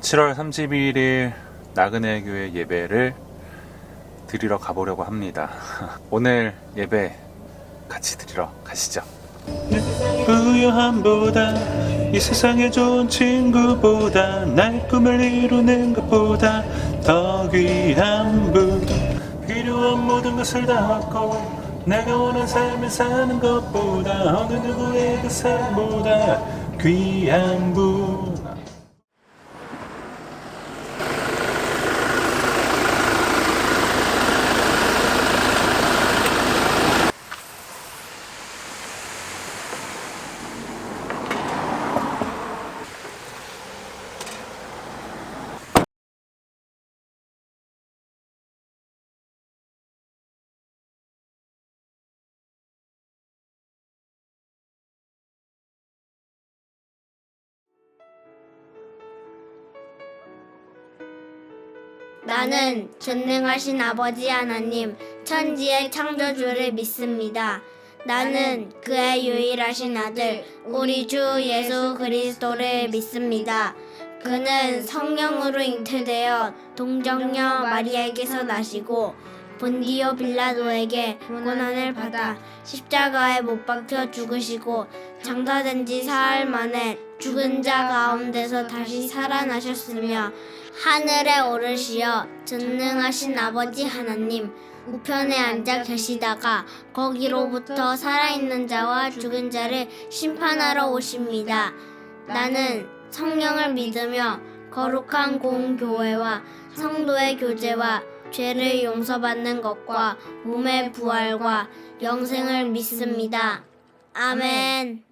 7월 31일 나그네 교회 예배를 드리러 가보려고 합니다. 오늘 예배 같이 드리러 가시죠. 부유함보다 이 세상에 좋은 친구보다 날 꿈을 이루는 것보다 더 귀한 분, 필요한 모든 것을 다 얻고 내가 원하는 삶을 사는 것보다 어느 누구의 그 삶보다 귀한 분. 나는 전능하신 아버지 하나님, 천지의 창조주를 믿습니다. 나는 그의 유일하신 아들, 우리 주 예수 그리스도를 믿습니다. 그는 성령으로 잉태되어 동정녀 마리아에게서 나시고 본디오 빌라도에게 고난을 받아 십자가에 못 박혀 죽으시고 장사된 지 사흘 만에 죽은 자 가운데서 다시 살아나셨으며 하늘에 오르시어 전능하신 아버지 하나님 우편에 앉아 계시다가 거기로부터 살아있는 자와 죽은 자를 심판하러 오십니다. 나는 성령을 믿으며 거룩한 공교회와 성도의 교제와 죄를 용서받는 것과 몸의 부활과 영생을 믿습니다. 아멘.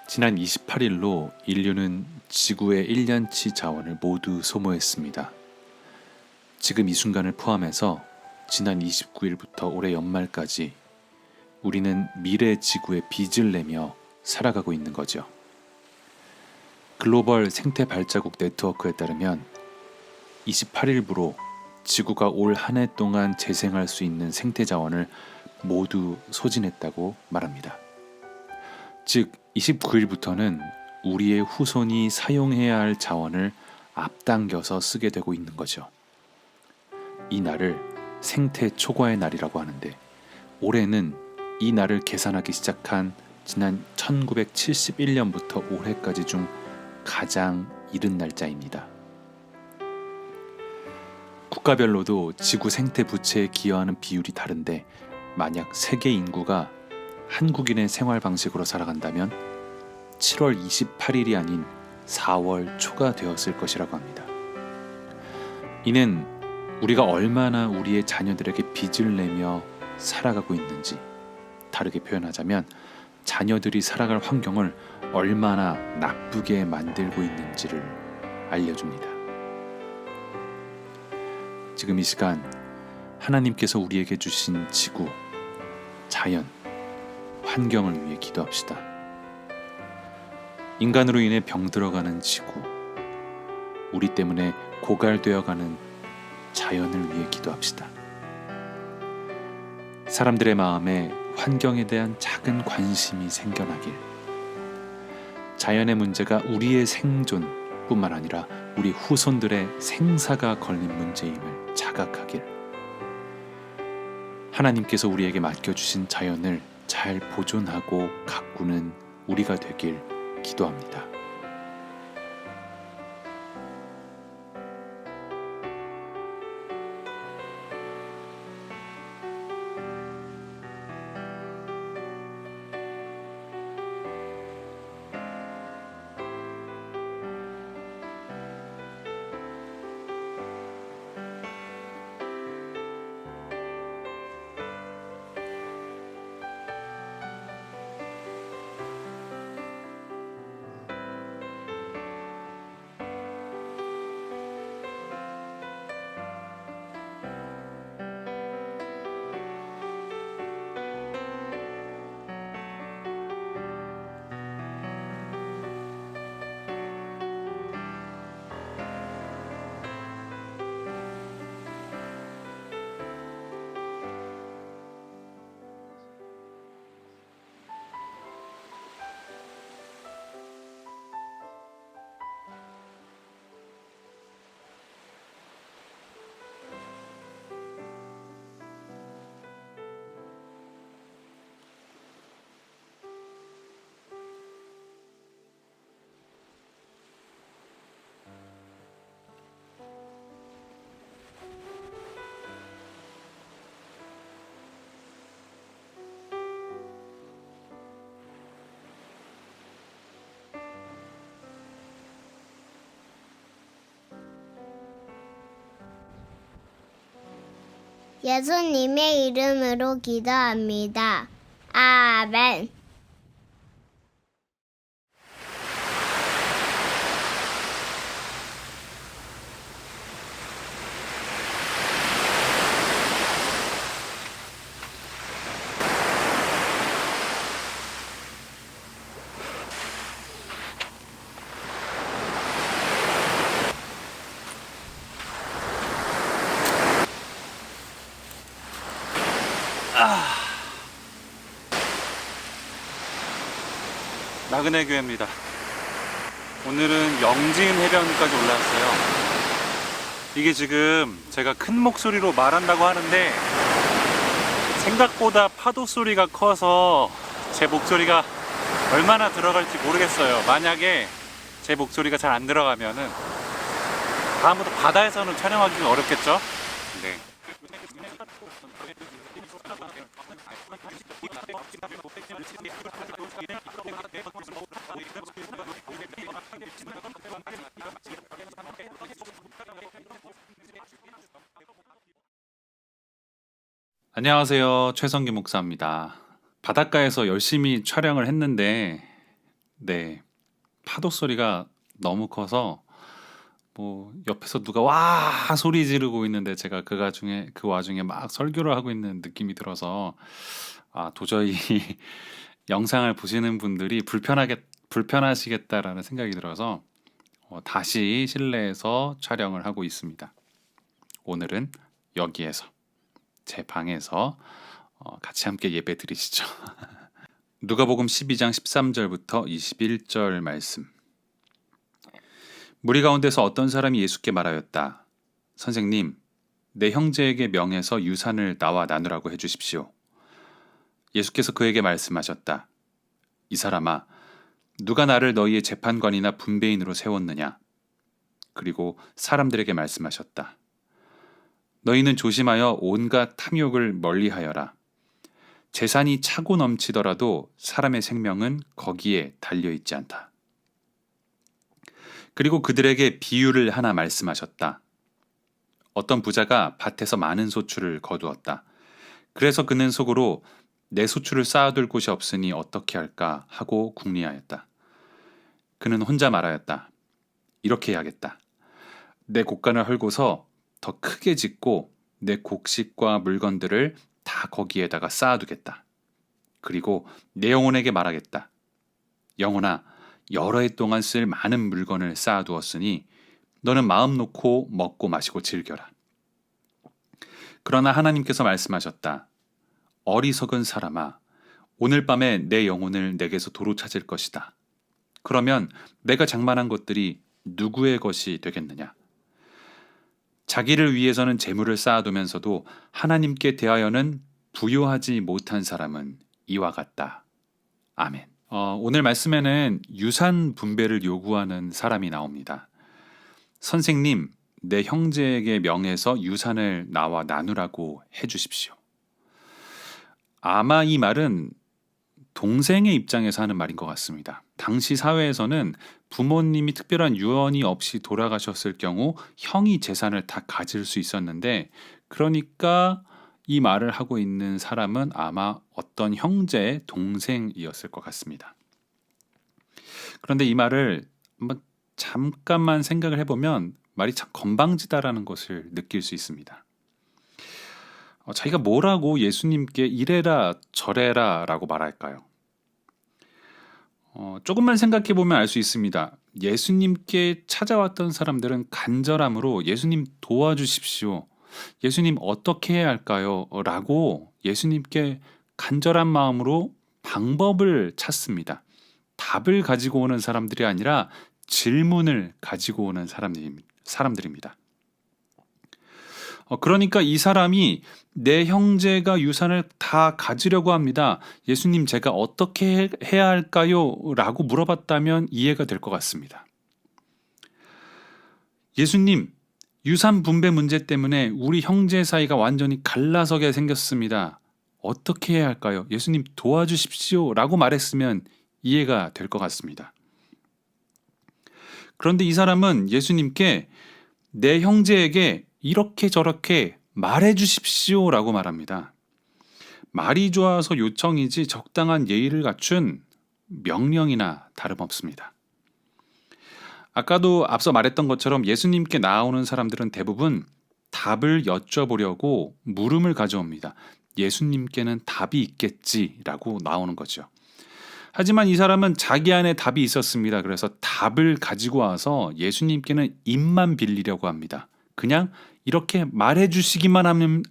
지난 28일로 인류는 지구의 1년치 자원을 모두 소모했습니다. 지금 이 순간을 포함해서 지난 29일부터 올해 연말까지 우리는 미래 지구의 빚을 내며 살아가고 있는 거죠. 글로벌 생태 발자국 네트워크에 따르면 28일부로 지구가 올 한 해 동안 재생할 수 있는 생태 자원을 모두 소진했다고 말합니다. 즉 29일부터는 우리의 후손이 사용해야 할 자원을 앞당겨서 쓰게 되고 있는 거죠. 이 날을 생태 초과의 날이라고 하는데 올해는 이 날을 계산하기 시작한 지난 1971년부터 올해까지 중 가장 이른 날짜입니다. 국가별로도 지구 생태 부채에 기여하는 비율이 다른데 만약 세계 인구가 한국인의 생활 방식으로 살아간다면 7월 28일이 아닌 4월 초가 되었을 것이라고 합니다. 이는 우리가 얼마나 우리의 자녀들에게 빚을 내며 살아가고 있는지, 다르게 표현하자면 자녀들이 살아갈 환경을 얼마나 나쁘게 만들고 있는지를 알려줍니다. 지금 이 시간 하나님께서 우리에게 주신 지구, 자연, 환경을 위해 기도합시다. 인간으로 인해 병들어가는 지구, 우리 때문에 고갈되어가는 자연을 위해 기도합시다. 사람들의 마음에 환경에 대한 작은 관심이 생겨나길, 자연의 문제가 우리의 생존뿐만 아니라 우리 후손들의 생사가 걸린 문제임을 자각하길, 하나님께서 우리에게 맡겨주신 자연을 잘 보존하고 가꾸는 우리가 되길 기도합니다. 예수님의 이름으로 기도합니다. 아멘. 나그네 교회입니다. 오늘은 영진 해변까지 올라왔어요. 이게 지금 제가 큰 목소리로 말한다고 하는데 생각보다 파도 소리가 커서 제 목소리가 얼마나 들어갈지 모르겠어요. 만약에 제 목소리가 잘 안 들어가면은 다음부터 바다에서는 촬영하기가 어렵겠죠? 네. 안녕하세요. 최성기 목사입니다. 바닷가에서 열심히 촬영을 했는데 네, 파도 소리가 너무 커서 뭐 옆에서 누가 와 소리 지르고 있는데 제가 그 와중에 막 설교를 하고 있는 느낌이 들어서 도저히 영상을 보시는 분들이 불편하시겠다라는 생각이 들어서 다시 실내에서 촬영을 하고 있습니다. 오늘은 여기에서 제 방에서 같이 함께 예배 드리시죠. 누가복음 12장 13절부터 21절 말씀. 무리 가운데서 어떤 사람이 예수께 말하였다. 선생님, 내 형제에게 명해서 유산을 나와 나누라고 해주십시오. 예수께서 그에게 말씀하셨다. 이 사람아, 누가 나를 너희의 재판관이나 분배인으로 세웠느냐? 그리고 사람들에게 말씀하셨다. 너희는 조심하여 온갖 탐욕을 멀리하여라. 재산이 차고 넘치더라도 사람의 생명은 거기에 달려있지 않다. 그리고 그들에게 비유를 하나 말씀하셨다. 어떤 부자가 밭에서 많은 소출을 거두었다. 그래서 그는 속으로 내 소출을 쌓아둘 곳이 없으니 어떻게 할까 하고 궁리하였다. 그는 혼자 말하였다. 이렇게 해야겠다. 내 곳간을 헐고서 더 크게 짓고 내 곡식과 물건들을 다 거기에다가 쌓아두겠다. 그리고 내 영혼에게 말하겠다. 영혼아, 여러 해 동안 쓸 많은 물건을 쌓아두었으니 너는 마음 놓고 먹고 마시고 즐겨라. 그러나 하나님께서 말씀하셨다. 어리석은 사람아, 오늘 밤에 내 영혼을 내게서 도로 찾을 것이다. 그러면 내가 장만한 것들이 누구의 것이 되겠느냐? 자기를 위해서는 재물을 쌓아두면서도 하나님께 대하여는 부요하지 못한 사람은 이와 같다. 아멘. 오늘 말씀에는 유산 분배를 요구하는 사람이 나옵니다. 선생님, 내 형제에게 명해서 유산을 나와 나누라고 해주십시오. 아마 이 말은 동생의 입장에서 하는 말인 것 같습니다. 당시 사회에서는 부모님이 특별한 유언이 없이 돌아가셨을 경우 형이 재산을 다 가질 수 있었는데, 그러니까 이 말을 하고 있는 사람은 아마 어떤 형제의 동생이었을 것 같습니다. 그런데 이 말을 한번 잠깐만 생각을 해보면 말이 참 건방지다라는 것을 느낄 수 있습니다. 자기가 뭐라고 예수님께 이래라 저래라 라고 말할까요? 조금만 생각해 보면 알 수 있습니다. 예수님께 찾아왔던 사람들은 간절함으로 예수님 도와주십시오. 예수님 어떻게 해야 할까요? 라고 예수님께 간절한 마음으로 방법을 찾습니다. 답을 가지고 오는 사람들이 아니라 질문을 가지고 오는 사람들입니다. 그러니까 이 사람이 내 형제가 유산을 다 가지려고 합니다. 예수님, 제가 어떻게 해야 할까요? 라고 물어봤다면 이해가 될 것 같습니다. 예수님, 유산 분배 문제 때문에 우리 형제 사이가 완전히 갈라서게 생겼습니다. 어떻게 해야 할까요? 예수님 도와주십시오. 라고 말했으면 이해가 될 것 같습니다. 그런데 이 사람은 예수님께 내 형제에게 이렇게 저렇게 말해 주십시오 라고 말합니다. 말이 좋아서 요청이지 적당한 예의를 갖춘 명령이나 다름없습니다. 아까도 앞서 말했던 것처럼 예수님께 나오는 사람들은 대부분 답을 여쭤보려고 물음을 가져옵니다. 예수님께는 답이 있겠지라고 나오는 거죠. 하지만 이 사람은 자기 안에 답이 있었습니다. 그래서 답을 가지고 와서 예수님께는 입만 빌리려고 합니다. 그냥 이렇게 말해주시기만 하면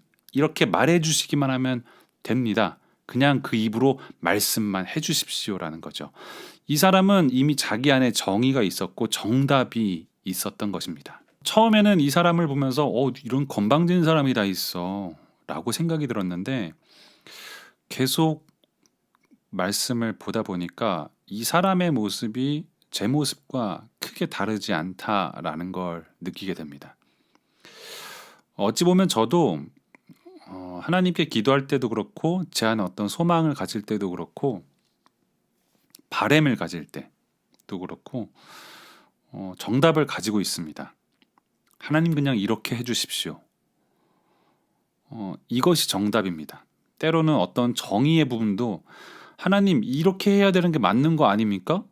됩니다. 그냥 그 입으로 말씀만 해주십시오라는 거죠. 이 사람은 이미 자기 안에 정의가 있었고 정답이 있었던 것입니다. 처음에는 이 사람을 보면서 이런 건방진 사람이 다 있어 라고 생각이 들었는데, 계속 말씀을 보다 보니까 이 사람의 모습이 제 모습과 크게 다르지 않다라는 걸 느끼게 됩니다. 어찌 보면 저도 하나님께 기도할 때도 그렇고 제 안에 어떤 소망을 가질 때도 그렇고 바램을 가질 때도 그렇고 정답을 가지고 있습니다. 하나님 그냥 이렇게 해주십시오. 이것이 정답입니다. 때로는 어떤 정의의 부분도 하나님 이렇게 해야 되는 게 맞는 거 아닙니까?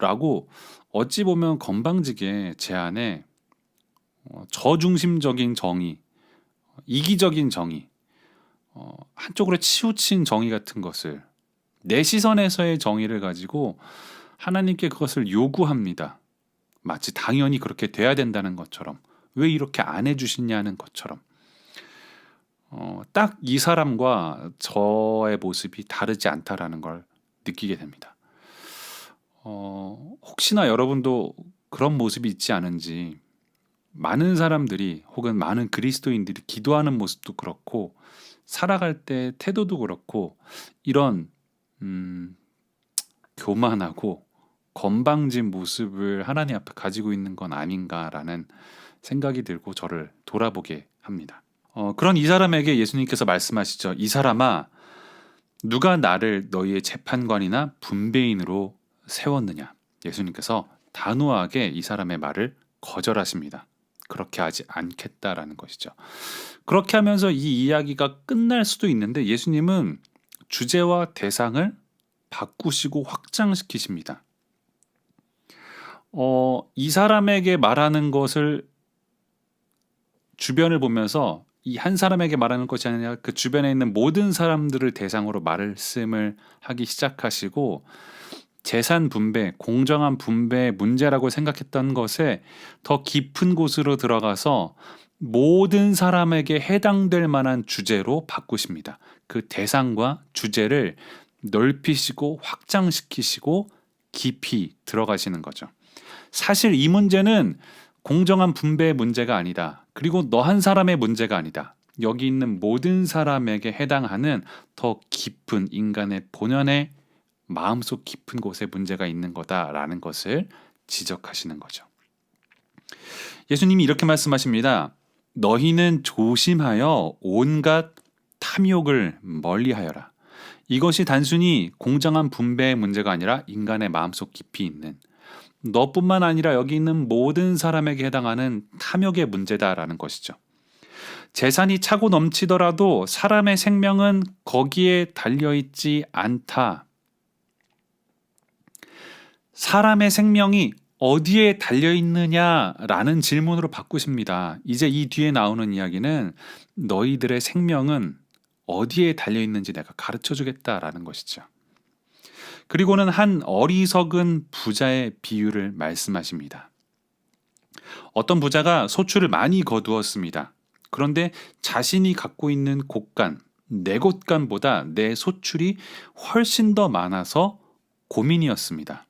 라고 어찌 보면 건방지게 제 안에 저중심적인 정의, 이기적인 정의, 한쪽으로 치우친 정의 같은 것을, 내 시선에서의 정의를 가지고 하나님께 그것을 요구합니다. 마치 당연히 그렇게 돼야 된다는 것처럼, 왜 이렇게 안 해주시냐는 것처럼. 딱 이 사람과 저의 모습이 다르지 않다라는 걸 느끼게 됩니다. 혹시나 여러분도 그런 모습이 있지 않은지, 많은 사람들이 혹은 많은 그리스도인들이 기도하는 모습도 그렇고 살아갈 때 태도도 그렇고 이런 교만하고 건방진 모습을 하나님 앞에 가지고 있는 건 아닌가라는 생각이 들고 저를 돌아보게 합니다. 그런 이 사람에게 예수님께서 말씀하시죠. 이 사람아, 누가 나를 너희의 재판관이나 분배인으로 세웠느냐? 예수님께서 단호하게 이 사람의 말을 거절하십니다. 그렇게 하지 않겠다라는 것이죠. 그렇게 하면서 이 이야기가 끝날 수도 있는데 예수님은 주제와 대상을 바꾸시고 확장시키십니다. 이 사람에게 말하는 것을 주변을 보면서 이 한 사람에게 말하는 것이 아니라 그 주변에 있는 모든 사람들을 대상으로 말씀을 하기 시작하시고, 재산 분배, 공정한 분배의 문제라고 생각했던 것에 더 깊은 곳으로 들어가서 모든 사람에게 해당될 만한 주제로 바꾸십니다. 그 대상과 주제를 넓히시고 확장시키시고 깊이 들어가시는 거죠. 사실 이 문제는 공정한 분배의 문제가 아니다. 그리고 너 한 사람의 문제가 아니다. 여기 있는 모든 사람에게 해당하는 더 깊은 인간의 본연의 마음속 깊은 곳에 문제가 있는 거다라는 것을 지적하시는 거죠. 예수님이 이렇게 말씀하십니다. 너희는 조심하여 온갖 탐욕을 멀리하여라. 이것이 단순히 공정한 분배의 문제가 아니라 인간의 마음속 깊이 있는, 너뿐만 아니라 여기 있는 모든 사람에게 해당하는 탐욕의 문제다라는 것이죠. 재산이 차고 넘치더라도 사람의 생명은 거기에 달려있지 않다. 사람의 생명이 어디에 달려있느냐라는 질문으로 바꾸십니다. 이제 이 뒤에 나오는 이야기는 너희들의 생명은 어디에 달려있는지 내가 가르쳐주겠다라는 것이죠. 그리고는 한 어리석은 부자의 비유를 말씀하십니다. 어떤 부자가 소출을 많이 거두었습니다. 그런데 자신이 갖고 있는 곳간, 내 곳간보다 내 소출이 훨씬 더 많아서 고민이었습니다.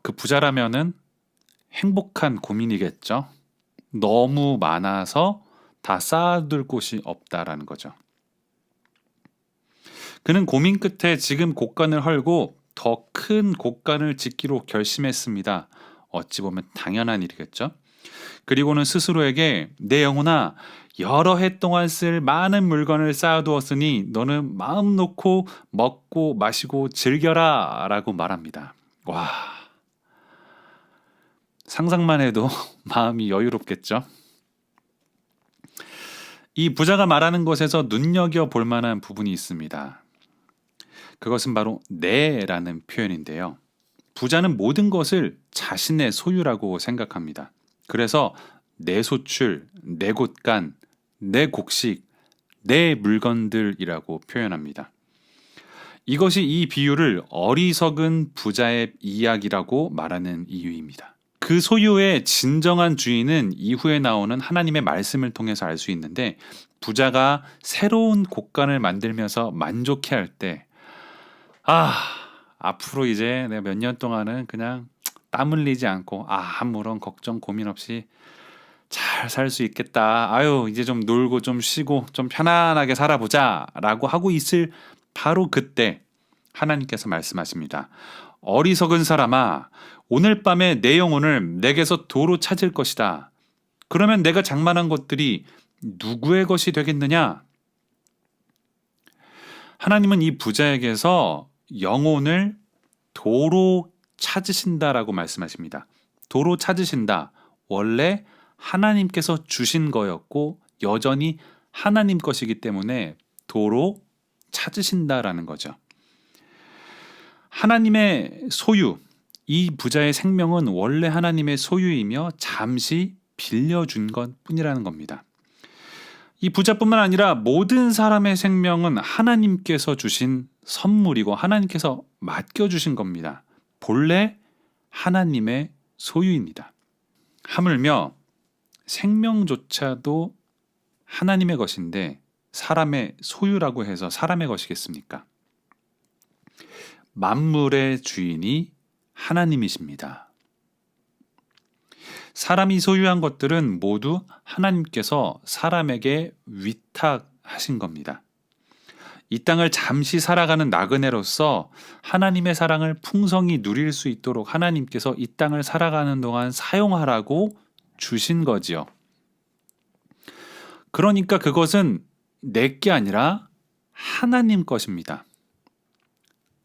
그 부자라면은 행복한 고민이겠죠. 너무 많아서 다 쌓아둘 곳이 없다라는 거죠. 그는 고민 끝에 지금 곳간을 헐고 더 큰 곳간을 짓기로 결심했습니다. 어찌 보면 당연한 일이겠죠. 그리고는 스스로에게 내 영혼아, 여러 해 동안 쓸 많은 물건을 쌓아두었으니 너는 마음 놓고 먹고 마시고 즐겨라 라고 말합니다. 와, 상상만 해도 마음이 여유롭겠죠. 이 부자가 말하는 것에서 눈여겨볼 만한 부분이 있습니다. 그것은 바로 내라는 표현인데요. 부자는 모든 것을 자신의 소유라고 생각합니다. 그래서 내 소출, 내 곳간, 내 곡식, 내 물건들이라고 표현합니다. 이것이 이 비유를 어리석은 부자의 이야기라고 말하는 이유입니다. 그 소유의 진정한 주인은 이후에 나오는 하나님의 말씀을 통해서 알 수 있는데, 부자가 새로운 곳간을 만들면서 만족해할 때, 앞으로 이제 내가 몇 년 동안은 그냥 땀 흘리지 않고 아무런 걱정 고민 없이 잘 살 수 있겠다. 이제 좀 놀고 좀 쉬고 좀 편안하게 살아보자 라고 하고 있을 바로 그때 하나님께서 말씀하십니다. 어리석은 사람아, 오늘 밤에 내 영혼을 내게서 도로 찾을 것이다. 그러면 내가 장만한 것들이 누구의 것이 되겠느냐? 하나님은 이 부자에게서 영혼을 도로 찾으신다라고 말씀하십니다. 도로 찾으신다. 원래 하나님께서 주신 거였고 여전히 하나님 것이기 때문에 도로 찾으신다라는 거죠. 하나님의 소유, 이 부자의 생명은 원래 하나님의 소유이며 잠시 빌려준 것 뿐이라는 겁니다. 이 부자뿐만 아니라 모든 사람의 생명은 하나님께서 주신 선물이고 하나님께서 맡겨주신 겁니다. 본래 하나님의 소유입니다. 하물며 생명조차도 하나님의 것인데 사람의 소유라고 해서 사람의 것이겠습니까? 만물의 주인이 하나님이십니다. 사람이 소유한 것들은 모두 하나님께서 사람에게 위탁하신 겁니다. 이 땅을 잠시 살아가는 나그네로서 하나님의 사랑을 풍성히 누릴 수 있도록 하나님께서 이 땅을 살아가는 동안 사용하라고 주신 거지요. 그러니까 그것은 내 게 아니라 하나님 것입니다.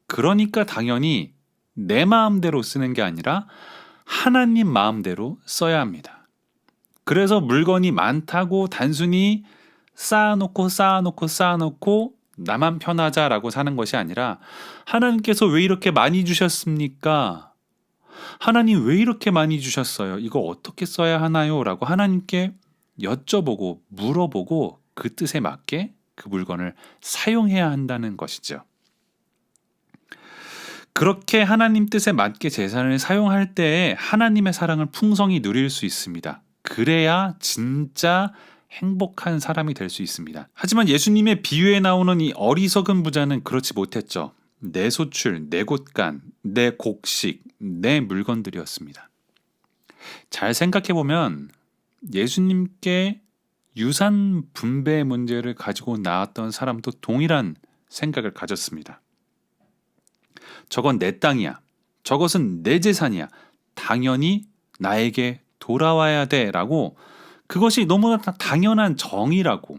그러니까 당연히 내 마음대로 쓰는 게 아니라 하나님 마음대로 써야 합니다. 그래서 물건이 많다고 단순히 쌓아놓고 나만 편하자라고 사는 것이 아니라 하나님께서 왜 이렇게 많이 주셨습니까? 하나님 왜 이렇게 많이 주셨어요? 이거 어떻게 써야 하나요? 라고 하나님께 여쭤보고 물어보고 그 뜻에 맞게 그 물건을 사용해야 한다는 것이죠. 그렇게 하나님 뜻에 맞게 재산을 사용할 때에 하나님의 사랑을 풍성히 누릴 수 있습니다. 그래야 진짜 행복한 사람이 될 수 있습니다. 하지만 예수님의 비유에 나오는 이 어리석은 부자는 그렇지 못했죠. 내 소출, 내 곳간, 내 곡식, 내 물건들이었습니다. 잘 생각해보면 예수님께 유산 분배 문제를 가지고 나왔던 사람도 동일한 생각을 가졌습니다. 저건 내 땅이야. 저것은 내 재산이야. 당연히 나에게 돌아와야 돼 라고, 그것이 너무나 당연한 정의라고,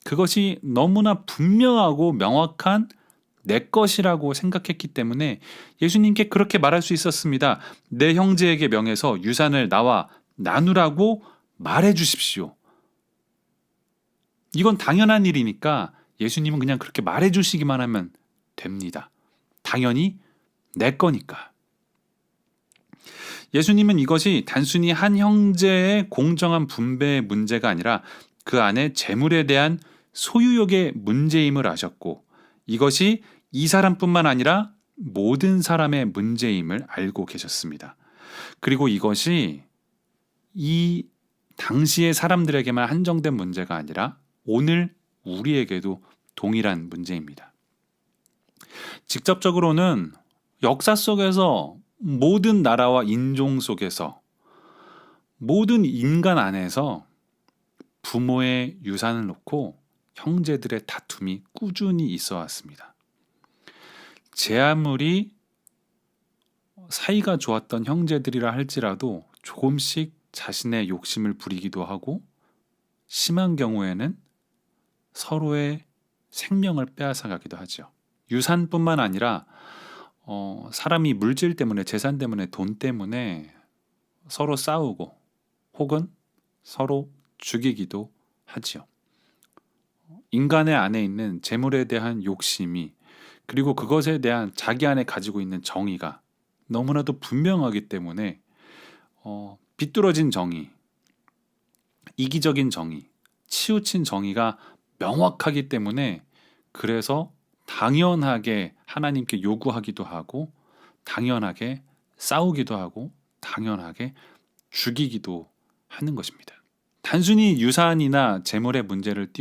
그것이 너무나 분명하고 명확한 내 것이라고 생각했기 때문에 예수님께 그렇게 말할 수 있었습니다. 내 형제에게 명해서 유산을 나와 나누라고 말해 주십시오. 이건 당연한 일이니까 예수님은 그냥 그렇게 말해 주시기만 하면 됩니다. 당연히 내 거니까. 예수님은 이것이 단순히 한 형제의 공정한 분배의 문제가 아니라 그 안에 재물에 대한 소유욕의 문제임을 아셨고, 이것이 이 사람뿐만 아니라 모든 사람의 문제임을 알고 계셨습니다. 그리고 이것이 이 당시의 사람들에게만 한정된 문제가 아니라 오늘 우리에게도 동일한 문제입니다. 직접적으로는 역사 속에서 모든 나라와 인종 속에서 모든 인간 안에서 부모의 유산을 놓고 형제들의 다툼이 꾸준히 있어 왔습니다. 제 아무리 사이가 좋았던 형제들이라 할지라도 조금씩 자신의 욕심을 부리기도 하고 심한 경우에는 서로의 생명을 빼앗아가기도 하죠. 유산뿐만 아니라 사람이 물질 때문에, 재산 때문에, 돈 때문에 서로 싸우고 혹은 서로 죽이기도 하지요. 인간의 안에 있는 재물에 대한 욕심이, 그리고 그것에 대한 자기 안에 가지고 있는 정의가 너무나도 분명하기 때문에 비뚤어진 정의, 이기적인 정의, 치우친 정의가 명확하기 때문에 그래서 당연하게 하나님께 요구하기도 하고 당연하게 싸우기도 하고 당연하게 죽이기도 하는 것입니다. 단순히 유산이나 재물의 문제를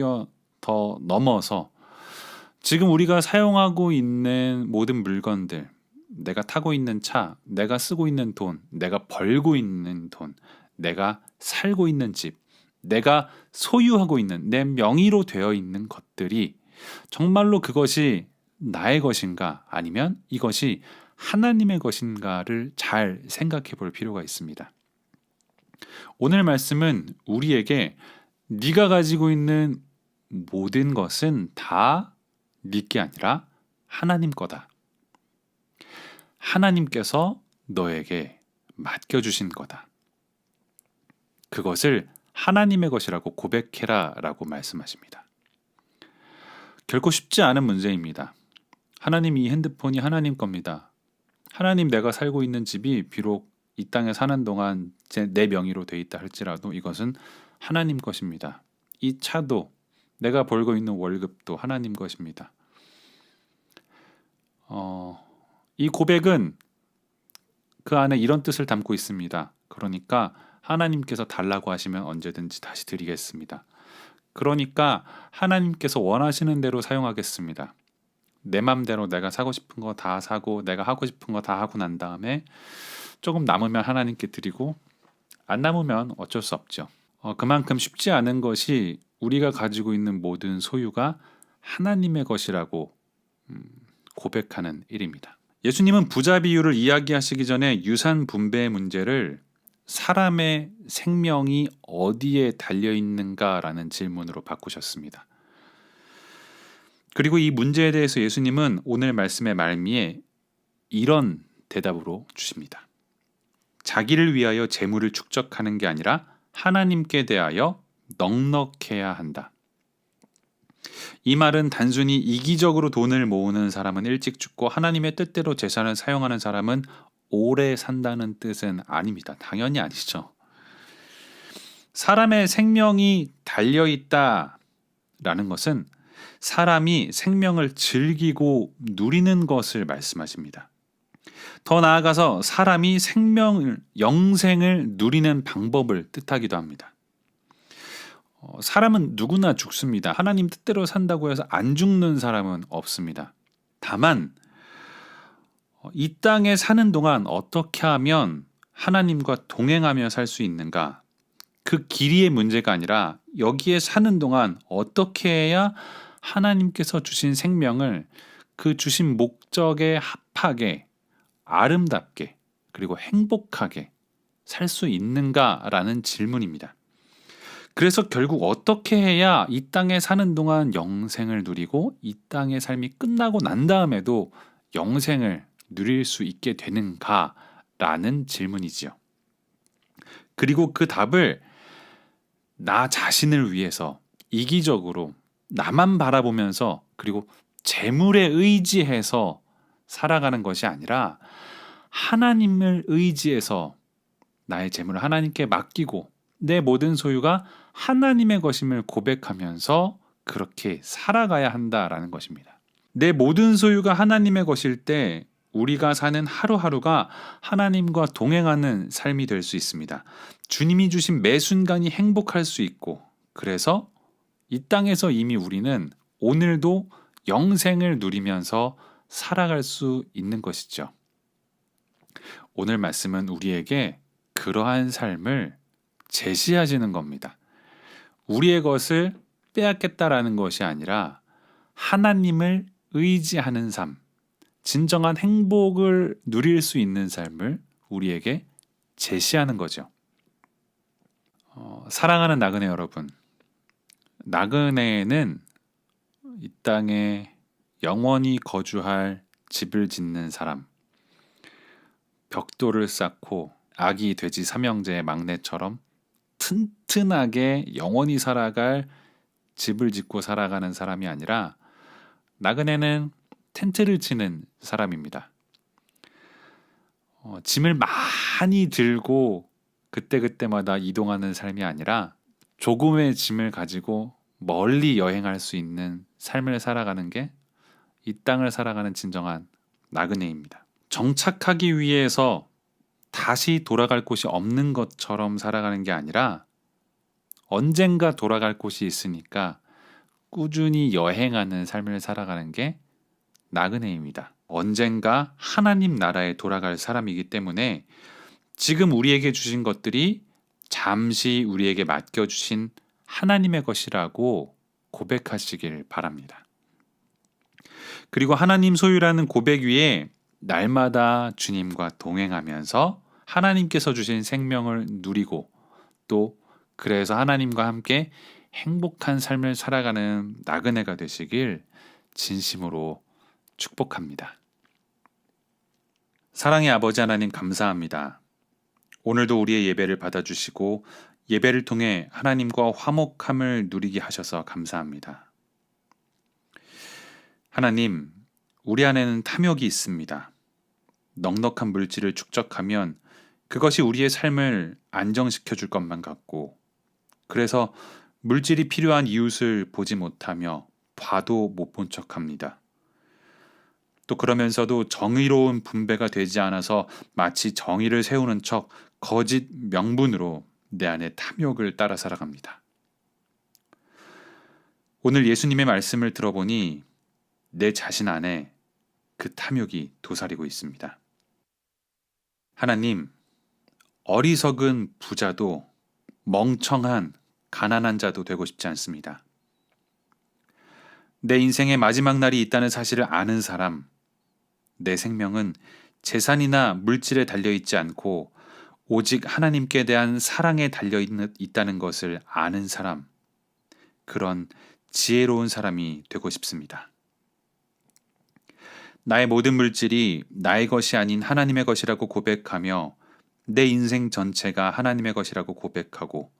더 넘어서 지금 우리가 사용하고 있는 모든 물건들, 내가 타고 있는 차, 내가 쓰고 있는 돈, 내가 벌고 있는 돈, 내가 살고 있는 집, 내가 소유하고 있는 내 명의로 되어 있는 것들이 정말로 그것이 나의 것인가 아니면 이것이 하나님의 것인가를 잘 생각해 볼 필요가 있습니다. 오늘 말씀은 우리에게 네가 가지고 있는 모든 것은 다 네 게 아니라 하나님 거다. 하나님께서 너에게 맡겨주신 거다. 그것을 하나님의 것이라고 고백해라 라고 말씀하십니다. 결코 쉽지 않은 문제입니다. 하나님, 이 핸드폰이 하나님 겁니다. 하나님, 내가 살고 있는 집이 비록 이 땅에 사는 동안 내 명의로 돼 있다 할지라도 이것은 하나님 것입니다. 이 차도, 내가 벌고 있는 월급도 하나님 것입니다. 이 고백은 그 안에 이런 뜻을 담고 있습니다. 그러니까 하나님께서 달라고 하시면 언제든지 다시 드리겠습니다. 그러니까 하나님께서 원하시는 대로 사용하겠습니다. 내 맘대로 내가 사고 싶은 거 다 사고 내가 하고 싶은 거 다 하고 난 다음에 조금 남으면 하나님께 드리고 안 남으면 어쩔 수 없죠. 그만큼 쉽지 않은 것이 우리가 가지고 있는 모든 소유가 하나님의 것이라고 고백하는 일입니다. 예수님은 부자 비유를 이야기하시기 전에 유산 분배의 문제를 사람의 생명이 어디에 달려 있는가라는 질문으로 바꾸셨습니다. 그리고 이 문제에 대해서 예수님은 오늘 말씀의 말미에 이런 대답으로 주십니다. 자기를 위하여 재물을 축적하는 게 아니라 하나님께 대하여 넉넉해야 한다. 이 말은 단순히 이기적으로 돈을 모으는 사람은 일찍 죽고 하나님의 뜻대로 재산을 사용하는 사람은 오래 산다는 뜻은 아닙니다. 당연히 아니죠. 사람의 생명이 달려있다라는 것은 사람이 생명을 즐기고 누리는 것을 말씀하십니다. 더 나아가서 사람이 영생을 누리는 방법을 뜻하기도 합니다. 사람은 누구나 죽습니다. 하나님 뜻대로 산다고 해서 안 죽는 사람은 없습니다. 다만 이 땅에 사는 동안 어떻게 하면 하나님과 동행하며 살 수 있는가? 그 길이의 문제가 아니라 여기에 사는 동안 어떻게 해야 하나님께서 주신 생명을 그 주신 목적에 합하게, 아름답게, 그리고 행복하게 살 수 있는가라는 질문입니다. 그래서 결국 어떻게 해야 이 땅에 사는 동안 영생을 누리고 이 땅의 삶이 끝나고 난 다음에도 영생을 누릴 수 있게 되는가라는 질문이지요. 그리고 그 답을 나 자신을 위해서 이기적으로 나만 바라보면서 그리고 재물에 의지해서 살아가는 것이 아니라 하나님을 의지해서 나의 재물을 하나님께 맡기고 내 모든 소유가 하나님의 것임을 고백하면서 그렇게 살아가야 한다라는 것입니다. 내 모든 소유가 하나님의 것일 때 우리가 사는 하루하루가 하나님과 동행하는 삶이 될 수 있습니다. 주님이 주신 매 순간이 행복할 수 있고, 그래서 이 땅에서 이미 우리는 오늘도 영생을 누리면서 살아갈 수 있는 것이죠. 오늘 말씀은 우리에게 그러한 삶을 제시하시는 겁니다. 우리의 것을 빼앗겠다라는 것이 아니라 하나님을 의지하는 삶, 진정한 행복을 누릴 수 있는 삶을 우리에게 제시하는 거죠. 사랑하는 나그네 여러분, 나그네는 이 땅에 영원히 거주할 집을 짓는 사람, 벽돌을 쌓고 아기 돼지 삼형제의 막내처럼 튼튼하게 영원히 살아갈 집을 짓고 살아가는 사람이 아니라 나그네는 텐트를 치는 사람입니다. 짐을 많이 들고 그때그때마다 이동하는 삶이 아니라 조금의 짐을 가지고 멀리 여행할 수 있는 삶을 살아가는 게 이 땅을 살아가는 진정한 나그네입니다. 정착하기 위해서 다시 돌아갈 곳이 없는 것처럼 살아가는 게 아니라 언젠가 돌아갈 곳이 있으니까 꾸준히 여행하는 삶을 살아가는 게 나그네입니다. 언젠가 하나님 나라에 돌아갈 사람이기 때문에 지금 우리에게 주신 것들이 잠시 우리에게 맡겨주신 하나님의 것이라고 고백하시길 바랍니다. 그리고 하나님 소유라는 고백 위에 날마다 주님과 동행하면서 하나님께서 주신 생명을 누리고 또 그래서 하나님과 함께 행복한 삶을 살아가는 나그네가 되시길 진심으로 축복합니다. 사랑의 아버지 하나님 감사합니다. 오늘도 우리의 예배를 받아주시고 예배를 통해 하나님과 화목함을 누리게 하셔서 감사합니다. 하나님, 우리 안에는 탐욕이 있습니다. 넉넉한 물질을 축적하면 그것이 우리의 삶을 안정시켜 줄 것만 같고, 그래서 물질이 필요한 이웃을 보지 못하며 봐도 못 본 척합니다. 또 그러면서도 정의로운 분배가 되지 않아서 마치 정의를 세우는 척 거짓 명분으로 내 안에 탐욕을 따라 살아갑니다. 오늘 예수님의 말씀을 들어보니 내 자신 안에 그 탐욕이 도사리고 있습니다. 하나님, 어리석은 부자도 멍청한 가난한 자도 되고 싶지 않습니다. 내 인생의 마지막 날이 있다는 사실을 아는 사람, 내 생명은 재산이나 물질에 달려있지 않고 오직 하나님께 대한 사랑에 달려있다는 것을 아는 사람, 그런 지혜로운 사람이 되고 싶습니다. 나의 모든 물질이 나의 것이 아닌 하나님의 것이라고 고백하며 내 인생 전체가 하나님의 것이라고 고백하고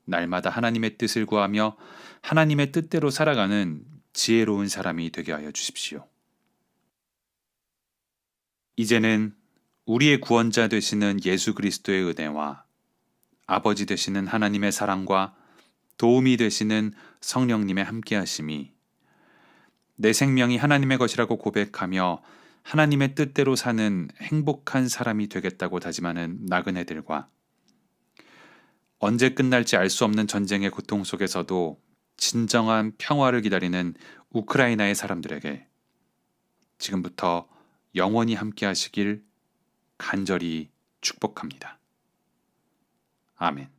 날마다 하나님의 뜻을 구하며 하나님의 뜻대로 살아가는 지혜로운 사람이 되게 하여 주십시오. 이제는 우리의 구원자 되시는 예수 그리스도의 은혜와 아버지 되시는 하나님의 사랑과 도움이 되시는 성령님의 함께하심이 내 생명이 하나님의 것이라고 고백하며 하나님의 뜻대로 사는 행복한 사람이 되겠다고 다짐하는 나그네들과 언제 끝날지 알 수 없는 전쟁의 고통 속에서도 진정한 평화를 기다리는 우크라이나의 사람들에게 지금부터 영원히 함께하시길 간절히 축복합니다. 아멘.